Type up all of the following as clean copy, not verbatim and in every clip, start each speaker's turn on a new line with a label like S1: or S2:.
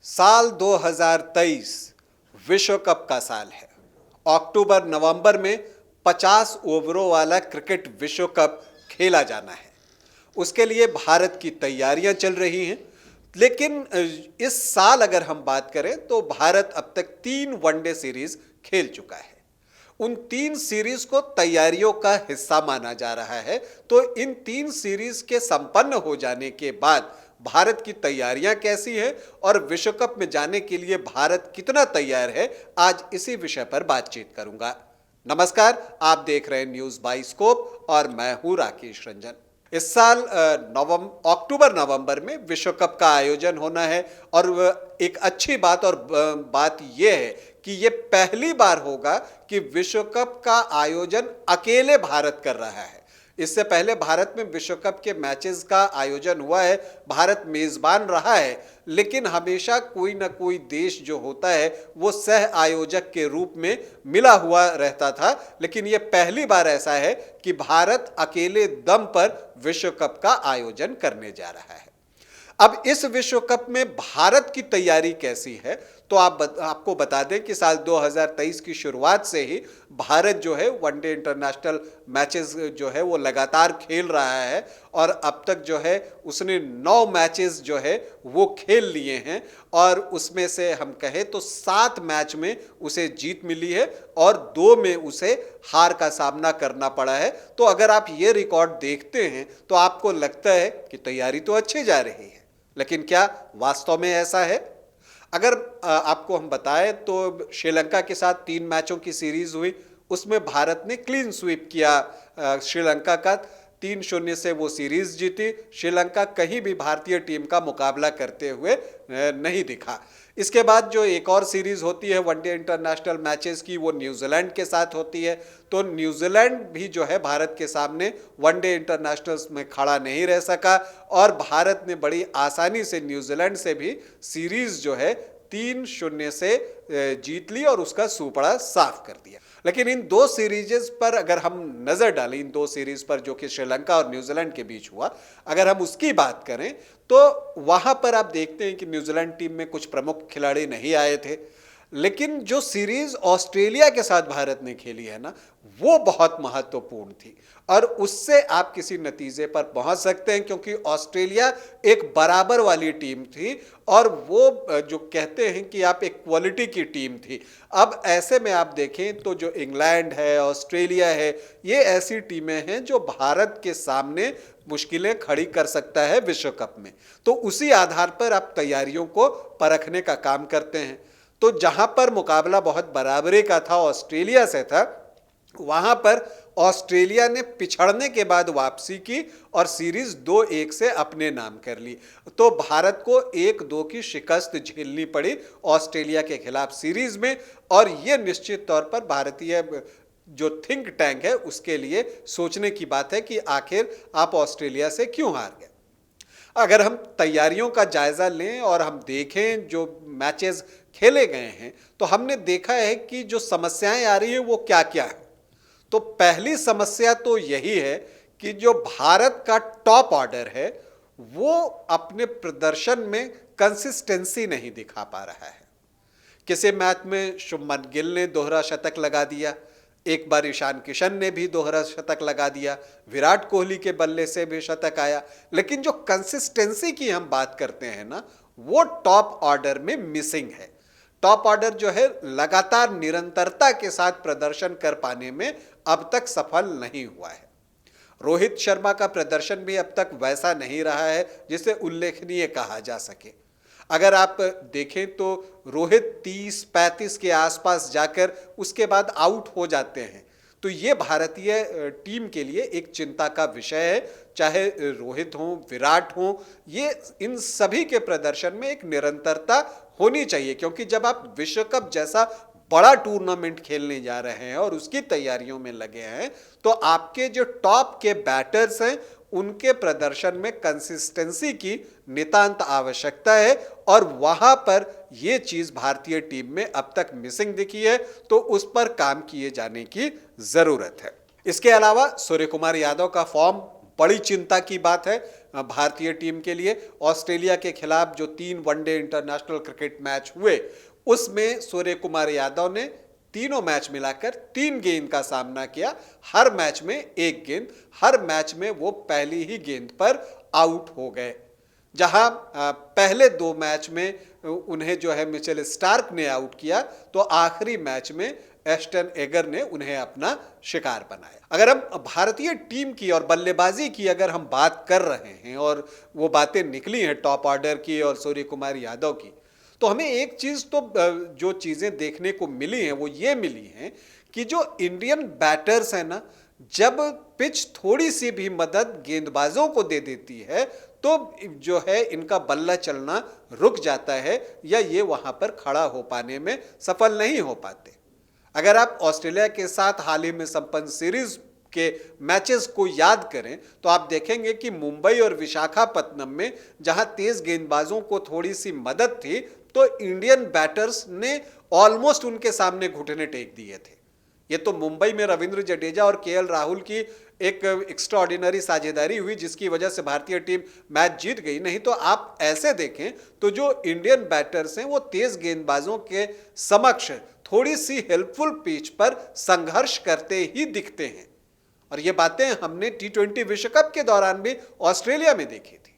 S1: साल 2023 विश्व कप का साल है। अक्टूबर नवंबर में 50 ओवरों वाला क्रिकेट विश्व कप खेला जाना है। उसके लिए भारत की तैयारियां चल रही हैं। लेकिन इस साल अगर हम बात करें तो भारत अब तक 3 वनडे सीरीज खेल चुका है। उन 3 सीरीज को तैयारियों का हिस्सा माना जा रहा है। तो इन 3 सीरीज के संपन्न हो जाने के बाद भारत की तैयारियां कैसी हैं और विश्व कप में जाने के लिए भारत कितना तैयार है, आज इसी विषय पर बातचीत करूंगा। नमस्कार, आप देख रहे हैं न्यूज बाय स्कोप और मैं हूं राकेश रंजन। इस साल अक्टूबर नवंबर में विश्व कप का आयोजन होना है और एक अच्छी बात और बात यह है कि यह पहली बार होगा कि विश्व कप का आयोजन अकेले भारत कर रहा है। इससे पहले भारत में विश्व कप के मैचेस का आयोजन हुआ है, भारत मेजबान रहा है, लेकिन हमेशा कोई ना कोई देश जो होता है वो सह आयोजक के रूप में मिला हुआ रहता था। लेकिन ये पहली बार ऐसा है कि भारत अकेले दम पर विश्व कप का आयोजन करने जा रहा है। अब इस विश्व कप में भारत की तैयारी कैसी है, तो आपको बता दें कि साल 2023 की शुरुआत से ही भारत जो है वनडे इंटरनेशनल मैचेस जो है वो लगातार खेल रहा है और अब तक जो है उसने 9 मैचेस जो है वो खेल लिए हैं और उसमें से हम कहें तो 7 मैच में उसे जीत मिली है और 2 में उसे हार का सामना करना पड़ा है। तो अगर आप ये रिकॉर्ड देखते हैं तो आपको लगता है कि तैयारी तो अच्छी जा रही है, लेकिन क्या वास्तव में ऐसा है? अगर आपको हम बताएं तो श्रीलंका के साथ 3 मैचों की सीरीज हुई, उसमें भारत ने क्लीन स्वीप किया श्रीलंका का, 3-0 से वो सीरीज जीती। श्रीलंका कहीं भी भारतीय टीम का मुकाबला करते हुए नहीं दिखा। इसके बाद जो एक और सीरीज होती है वनडे इंटरनेशनल मैचेस की, वो न्यूजीलैंड के साथ होती है। तो न्यूजीलैंड भी जो है भारत के सामने वनडे इंटरनेशनल्स में खड़ा नहीं रह सका और भारत ने बड़ी आसानी से न्यूजीलैंड से भी सीरीज जो है 3-0 से जीत ली और उसका सुपड़ा साफ कर दिया। लेकिन इन 2 सीरीजेस पर अगर हम नजर डालें, इन 2 सीरीज पर जो कि श्रीलंका और न्यूजीलैंड के बीच हुआ, अगर हम उसकी बात करें तो वहां पर आप देखते हैं कि न्यूजीलैंड टीम में कुछ प्रमुख खिलाड़ी नहीं आए थे। लेकिन जो सीरीज ऑस्ट्रेलिया के साथ भारत ने खेली है ना, वो बहुत महत्वपूर्ण थी और उससे आप किसी नतीजे पर पहुंच सकते हैं, क्योंकि ऑस्ट्रेलिया एक बराबर वाली टीम थी और वो जो कहते हैं कि आप एक क्वालिटी की टीम थी। अब ऐसे में आप देखें तो जो इंग्लैंड है, ऑस्ट्रेलिया है, ये ऐसी टीमें हैं जो भारत के सामने मुश्किलें खड़ी कर सकता है विश्व कप में। तो उसी आधार पर आप तैयारियों को परखने का काम करते हैं। तो जहां पर मुकाबला बहुत बराबरी का था, ऑस्ट्रेलिया से था, वहां पर ऑस्ट्रेलिया ने पिछड़ने के बाद वापसी की और सीरीज 2-1 से अपने नाम कर ली। तो भारत को 1-2 की शिकस्त झेलनी पड़ी ऑस्ट्रेलिया के खिलाफ सीरीज में और यह निश्चित तौर पर भारतीय जो थिंक टैंक है उसके लिए सोचने की बात है कि आखिर आप ऑस्ट्रेलिया से क्यों हार गए। अगर हम तैयारियों का जायजा लें और हम देखें जो मैचेस खेले गए हैं तो हमने देखा है कि जो समस्याएं आ रही है वो क्या क्या है। तो पहली समस्या तो यही है कि जो भारत का टॉप ऑर्डर है वो अपने प्रदर्शन में कंसिस्टेंसी नहीं दिखा पा रहा है। किसी मैच में शुभमन गिल ने दोहरा शतक लगा दिया, एक बार ईशान किशन ने भी दोहरा शतक लगा दिया, विराट कोहली के बल्ले से भी शतक आया, लेकिन जो कंसिस्टेंसी की हम बात करते हैं ना, वो टॉप ऑर्डर में मिसिंग है। टॉप ऑर्डर जो है लगातार निरंतरता के साथ प्रदर्शन कर पाने में अब तक सफल नहीं हुआ है। रोहित शर्मा का प्रदर्शन भी अब तक वैसा नहीं रहा है जिसे उल्लेखनीय कहा जा सके। अगर आप देखें तो रोहित 30-35 के आसपास जाकर उसके बाद आउट हो जाते हैं। तो ये भारतीय टीम के लिए एक चिंता का विषय है। चाहे रोहित हो, विराट हो, ये इन सभी के प्रदर्शन में एक निरंतरता होनी चाहिए, क्योंकि जब आप विश्व कप जैसा बड़ा टूर्नामेंट खेलने जा रहे हैं और उसकी तैयारियों में लगे हैं तो आपके जो टॉप के बैटर्स हैं उनके प्रदर्शन में कंसिस्टेंसी की नितांत आवश्यकता है और वहां पर यह चीज भारतीय टीम में अब तक मिसिंग दिखी है। तो उस पर काम किए जाने की जरूरत है। इसके अलावा सूर्य कुमार यादव का फॉर्म बड़ी चिंता की बात है। भारतीय टीम के लिए। ऑस्ट्रेलिया के खिलाफ जो 3 वनडे इंटरनेशनल क्रिकेट मैच हुए उसमें सूर्य कुमार यादव ने तीनों मैच मिलाकर 3 गेंद का सामना किया, हर मैच में 1 गेंद, हर मैच में वो पहली ही गेंद पर आउट हो गए। जहां पहले 2 मैच में उन्हें जो है मिचेल स्टार्क ने आउट किया, तो आखिरी मैच में एस्टन एगर ने उन्हें अपना शिकार बनाया। अगर हम भारतीय टीम की और बल्लेबाजी की अगर हम बात कर रहे हैं और वो बातें निकली हैं टॉप ऑर्डर की और सूर्य कुमार यादव की, तो हमें एक चीज तो जो चीजें देखने को मिली हैं वो ये मिली हैं कि जो इंडियन बैटर्स हैं ना, जब पिच थोड़ी सी भी मदद गेंदबाजों को दे देती है तो जो है इनका बल्ला चलना रुक जाता है या ये वहां पर खड़ा हो पाने में सफल नहीं हो पाते। अगर आप ऑस्ट्रेलिया के साथ हाल ही में संपन्न सीरीज के मैचेस को याद करें तो आप देखेंगे कि मुंबई और विशाखापत्तनम में जहां तेज गेंदबाजों को थोड़ी सी मदद थी तो इंडियन बैटर्स ने ऑलमोस्ट उनके सामने घुटने टेक दिए थे। ये तो मुंबई में रविंद्र जडेजा और केएल राहुल की एक एक्स्ट्राऑर्डिनरी साझेदारी हुई जिसकी वजह से भारतीय टीम मैच जीत गई, नहीं तो आप ऐसे देखें तो जो इंडियन बैटर्स हैं वो तेज गेंदबाजों के समक्ष थोड़ी सी हेल्पफुल पिच पर संघर्ष करते ही दिखते हैं। और ये बातें हमने T20 विश्व कप के दौरान भी ऑस्ट्रेलिया में देखी थी।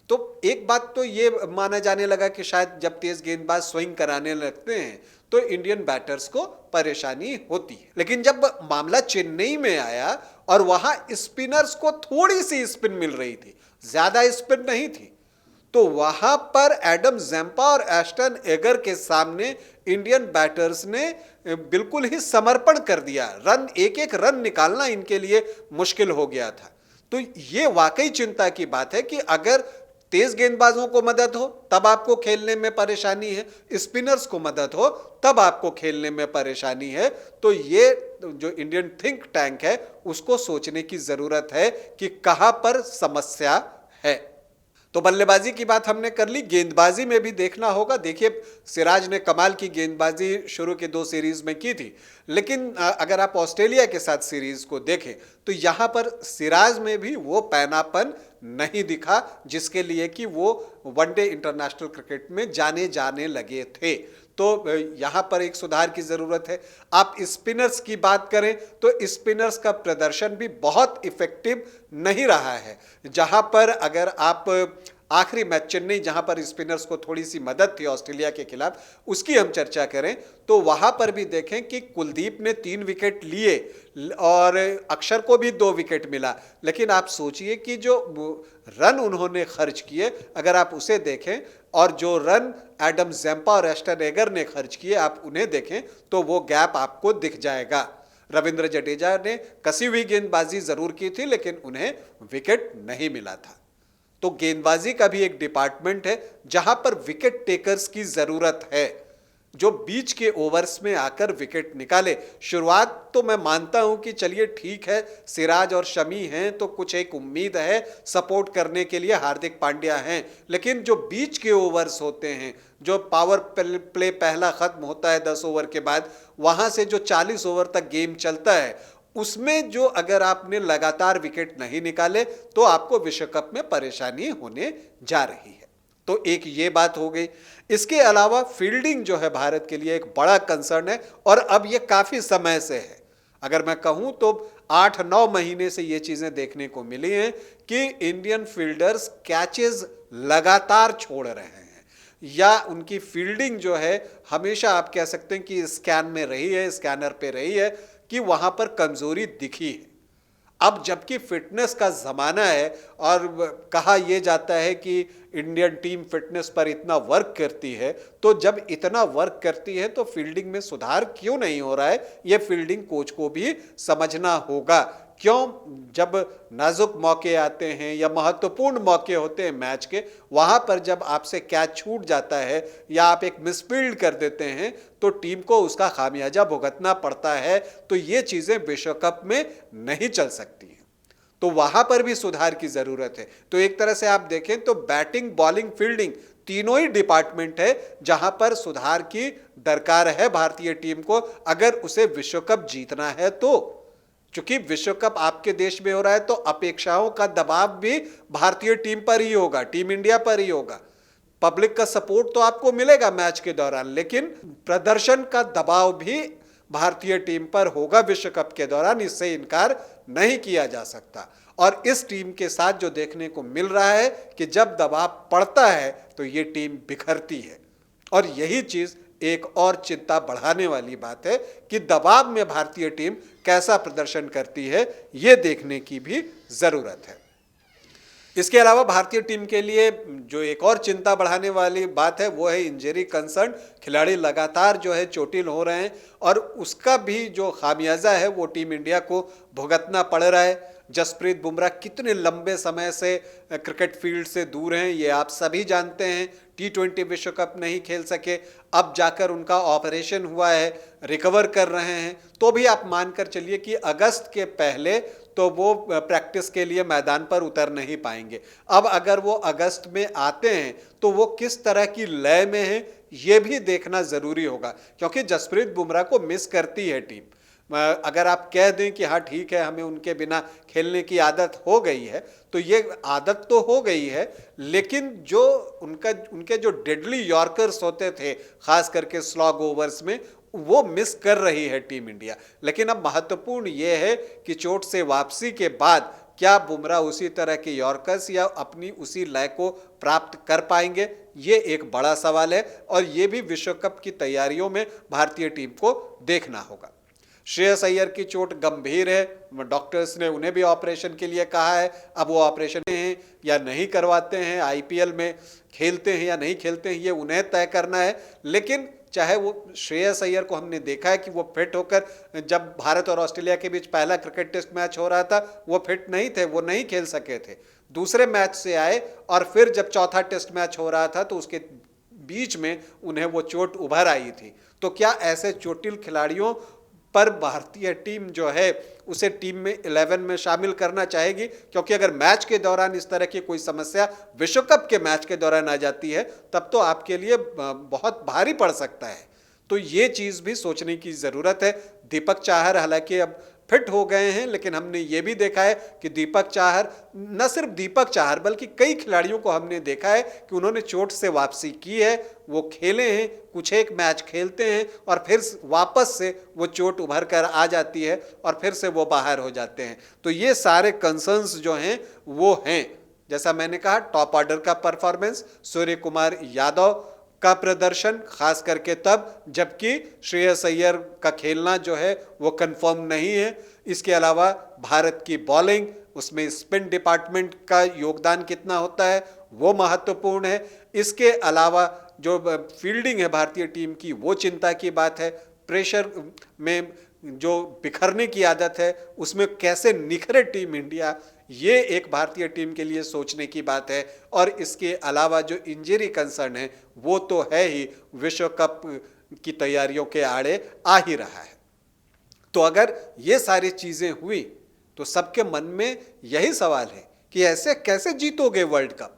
S1: तो एक बात तो ये माना जाने लगा कि शायद जब तेज गेंदबाज स्विंग कराने लगते हैं तो इंडियन बैटर्स को परेशानी होती है। लेकिन जब मामला चेन्नई में आया और वहां स्पिनर्स को थोड़ी सी स्पिन मिल रही थी, ज्यादा स्पिन नहीं थी, तो वहां पर एडम जैम्पा और एस्टन एगर के सामने इंडियन बैटर्स ने बिल्कुल ही समर्पण कर दिया। एक एक रन निकालना इनके लिए मुश्किल हो गया था। तो ये वाकई चिंता की बात है कि अगर तेज गेंदबाजों को मदद हो तब आपको खेलने में परेशानी है, स्पिनर्स को मदद हो तब आपको खेलने में परेशानी है, तो ये जो इंडियन थिंक टैंक है उसको सोचने की जरूरत है कि कहां पर समस्या है। तो बल्लेबाजी की बात हमने कर ली, गेंदबाजी में भी देखना होगा। देखिए सिराज ने कमाल की गेंदबाजी शुरू के 2 सीरीज में की थी, लेकिन अगर आप ऑस्ट्रेलिया के साथ सीरीज को देखें तो यहां पर सिराज में भी वो पैनापन नहीं दिखा जिसके लिए कि वो वनडे इंटरनेशनल क्रिकेट में जाने लगे थे। तो यहां पर एक सुधार की जरूरत है। आप स्पिनर्स की बात करें तो स्पिनर्स का प्रदर्शन भी बहुत इफेक्टिव नहीं रहा है। जहां पर अगर आप आखिरी मैच चेन्नई जहां पर स्पिनर्स को थोड़ी सी मदद थी ऑस्ट्रेलिया के खिलाफ, उसकी हम चर्चा करें तो वहां पर भी देखें कि कुलदीप ने 3 विकेट लिए और अक्षर को भी 2 विकेट मिला, लेकिन आप सोचिए कि जो रन उन्होंने खर्च किए अगर आप उसे देखें और जो रन एडम जैम्पा और एस्टन एगर ने खर्च किए आप उन्हें देखें तो वो गैप आपको दिख जाएगा। रविंद्र जडेजा ने कसी हुई गेंदबाजी जरूर की थी लेकिन उन्हें विकेट नहीं मिला था। तो गेंदबाजी का भी एक डिपार्टमेंट है जहां पर विकेट टेकर्स की जरूरत है, जो बीच के ओवर्स में आकर विकेट निकाले। शुरुआत तो मैं मानता हूं कि चलिए ठीक है, सिराज और शमी हैं तो कुछ एक उम्मीद है, सपोर्ट करने के लिए हार्दिक पांड्या हैं, लेकिन जो बीच के ओवर्स होते हैं, जो पावर प्ले पहला खत्म होता है 10 ओवर के बाद, वहां से जो 40 ओवर तक गेम चलता है, उसमें जो अगर आपने लगातार विकेट नहीं निकाले तो आपको विश्व कप में परेशानी होने जा रही है। तो एक ये बात हो गई। इसके अलावा फील्डिंग जो है भारत के लिए एक बड़ा कंसर्न है और अब ये काफी समय से है। अगर मैं कहूं तो 8-9 महीने से ये चीजें देखने को मिली हैं कि इंडियन फील्डर्स कैचेस लगातार छोड़ रहे हैं या उनकी फील्डिंग जो है हमेशा आप कह सकते हैं कि स्कैन में रही है, स्कैनर पे रही है, कि वहां पर कमजोरी दिखी है। अब जबकि फिटनेस का जमाना है और कहा यह जाता है कि इंडियन टीम फिटनेस पर इतना वर्क करती है, तो जब इतना वर्क करती है तो फील्डिंग में सुधार क्यों नहीं हो रहा है, यह फील्डिंग कोच को भी समझना होगा। क्यों जब नाजुक मौके आते हैं या महत्वपूर्ण मौके होते हैं मैच के, वहां पर जब आपसे कैच छूट जाता है या आप एक मिसफील्ड कर देते हैं तो टीम को उसका खामियाजा भुगतना पड़ता है। तो ये चीजें विश्व कप में नहीं चल सकती हैं, तो वहां पर भी सुधार की जरूरत है। तो एक तरह से आप देखें तो बैटिंग, बॉलिंग, फील्डिंग तीनों ही डिपार्टमेंट है जहां पर सुधार की दरकार है भारतीय टीम को, अगर उसे विश्व कप जीतना है तो। क्योंकि विश्व कप आपके देश में हो रहा है तो अपेक्षाओं का दबाव भी भारतीय टीम पर ही होगा, टीम इंडिया पर ही होगा। पब्लिक का सपोर्ट तो आपको मिलेगा मैच के दौरान, लेकिन प्रदर्शन का दबाव भी भारतीय टीम पर होगा विश्व कप के दौरान, इससे इनकार नहीं किया जा सकता। और इस टीम के साथ जो देखने को मिल रहा है कि जब दबाव पड़ता है तो ये टीम बिखरती है, और यही चीज एक और चिंता बढ़ाने वाली बात है कि दबाव में भारतीय टीम कैसा प्रदर्शन करती है, ये देखने की भी जरूरत है। इसके अलावा भारतीय टीम के लिए जो एक और चिंता बढ़ाने वाली बात है वो है इंजरी कंसर्न। खिलाड़ी लगातार जो है चोटिल हो रहे हैं और उसका भी जो खामियाजा है वो टीम इंडिया को भुगतना पड़ रहा है। जसप्रीत बुमराह कितने लंबे समय से क्रिकेट फील्ड से दूर हैं, ये आप सभी जानते हैं। T20 विश्व कप नहीं खेल सके, अब जाकर उनका ऑपरेशन हुआ है, रिकवर कर रहे हैं, तो भी आप मानकर चलिए कि अगस्त के पहले तो वो प्रैक्टिस के लिए मैदान पर उतर नहीं पाएंगे। अब अगर वो अगस्त में आते हैं तो वो किस तरह की लय में है ये भी देखना ज़रूरी होगा, क्योंकि जसप्रीत बुमराह को मिस करती है टीम। अगर आप कह दें कि हाँ ठीक है हमें उनके बिना खेलने की आदत हो गई है, तो ये आदत तो हो गई है, लेकिन जो उनके जो डेडली यॉर्कर्स होते थे खास करके स्लॉग ओवर्स में, वो मिस कर रही है टीम इंडिया। लेकिन अब महत्वपूर्ण ये है कि चोट से वापसी के बाद क्या बुमराह उसी तरह के यॉर्कर्स या अपनी उसी लय को प्राप्त कर पाएंगे, ये एक बड़ा सवाल है, और ये भी विश्व कप की तैयारियों में भारतीय टीम को देखना होगा। श्रेयस अय्यर की चोट गंभीर है, डॉक्टर्स ने उन्हें भी ऑपरेशन के लिए कहा है। अब वो ऑपरेशन हैं या नहीं करवाते हैं, आईपीएल में खेलते हैं या नहीं खेलते हैं, ये उन्हें तय करना है। लेकिन चाहे वो श्रेयस अय्यर को हमने देखा है कि वो फिट होकर, जब भारत और ऑस्ट्रेलिया के बीच पहला क्रिकेट टेस्ट मैच हो रहा था वो फिट नहीं थे, वो नहीं खेल सके थे। दूसरे मैच से आए और फिर जब चौथा टेस्ट मैच हो रहा था तो उसके बीच में उन्हें वो चोट उभर आई थी। तो क्या ऐसे चोटिल खिलाड़ियों पर भारतीय टीम जो है उसे टीम में 11 में शामिल करना चाहेगी? क्योंकि अगर मैच के दौरान इस तरह की कोई समस्या विश्व कप के मैच के दौरान आ जाती है तब तो आपके लिए बहुत भारी पड़ सकता है। तो ये चीज़ भी सोचने की ज़रूरत है। दीपक चाहर हालांकि अब फिट हो गए हैं, लेकिन हमने ये भी देखा है कि दीपक चाहर, न सिर्फ दीपक चाहर बल्कि कई खिलाड़ियों को हमने देखा है कि उन्होंने चोट से वापसी की है, वो खेले हैं, कुछ एक मैच खेलते हैं और फिर वापस से वो चोट उभर कर आ जाती है और फिर से वो बाहर हो जाते हैं। तो ये सारे कंसर्न्स जो हैं वो हैं। जैसा मैंने कहा, टॉप ऑर्डर का परफॉर्मेंस, सूर्य कुमार यादव का प्रदर्शन, खास करके तब जबकि श्रेयस अय्यर का खेलना जो है वो कंफर्म नहीं है। इसके अलावा भारत की बॉलिंग, उसमें स्पिन डिपार्टमेंट का योगदान कितना होता है वो महत्वपूर्ण है। इसके अलावा जो फील्डिंग है भारतीय टीम की वो चिंता की बात है। प्रेशर में जो बिखरने की आदत है उसमें कैसे निखरे टीम इंडिया, ये एक भारतीय टीम के लिए सोचने की बात है। और इसके अलावा जो इंजरी कंसर्न है वो तो है ही, विश्व कप की तैयारियों के आड़े आ ही रहा है। तो अगर ये सारी चीज़ें हुई तो सबके मन में यही सवाल है कि ऐसे कैसे जीतोगे वर्ल्ड कप।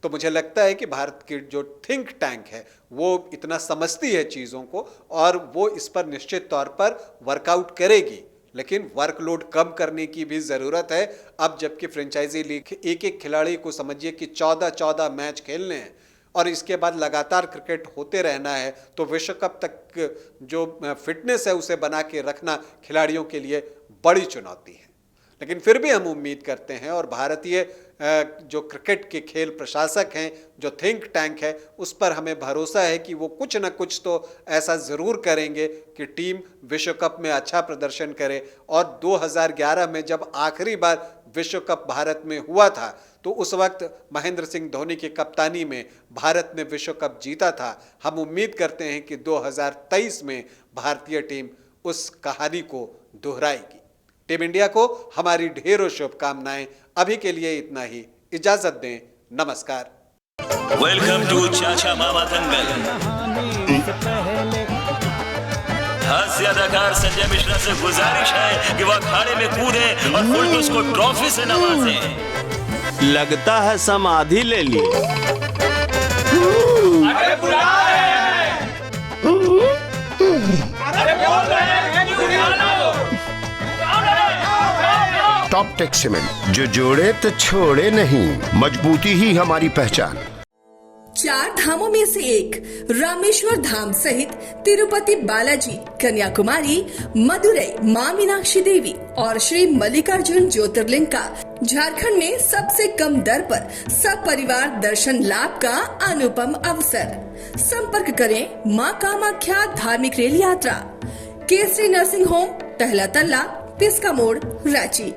S1: तो मुझे लगता है कि भारत की जो थिंक टैंक है वो इतना समझती है चीज़ों को और वो इस पर निश्चित तौर पर वर्कआउट करेगी, लेकिन वर्कलोड कम करने की भी ज़रूरत है। अब जबकि फ्रेंचाइजी लीग एक एक खिलाड़ी को समझिए कि 14-14 मैच खेलने हैं और इसके बाद लगातार क्रिकेट होते रहना है, तो विश्व कप तक जो फिटनेस है उसे बना के रखना खिलाड़ियों के लिए बड़ी चुनौती है। लेकिन फिर भी हम उम्मीद करते हैं और भारतीय जो क्रिकेट के खेल प्रशासक हैं, जो थिंक टैंक है, उस पर हमें भरोसा है कि वो कुछ ना कुछ तो ऐसा ज़रूर करेंगे कि टीम विश्व कप में अच्छा प्रदर्शन करे। और 2011 में जब आखिरी बार विश्व कप भारत में हुआ था तो उस वक्त महेंद्र सिंह धोनी की कप्तानी में भारत ने विश्व कप जीता था। हम उम्मीद करते हैं कि 2023 में भारतीय टीम उस कहानी को दोहराएगी। टीम इंडिया को हमारी ढेरों शुभकामनाएं। अभी के लिए इतना ही, इजाजत दें, नमस्कार।
S2: वेलकम टू चाचा मामा दंगल। हास्य अदाकार संजय मिश्रा से गुजारिश है कि वह अखाड़े में कूदे और फुलटूस को ट्रॉफी से नवाजे।
S3: लगता है समाधि ले ली।
S4: अरे बुला रहे हैं। अरे बोल रहे हैं कि बुला लो।
S5: टॉपटेक सीमेंट, जो जोड़े तो छोड़े नहीं, मजबूती ही हमारी पहचान।
S6: 4 धामों में से एक रामेश्वर धाम सहित तिरुपति बालाजी, कन्याकुमारी, मदुरई मां मीनाक्षी देवी और श्री मल्लिकार्जुन ज्योतिर्लिंग का झारखंड में सबसे कम दर पर सब परिवार दर्शन लाभ का अनुपम अवसर। संपर्क करें मां कामाख्या धार्मिक रेल यात्रा, केसरी नर्सिंग होम, पहला तल्ला, पिस्का मोड़, रांची।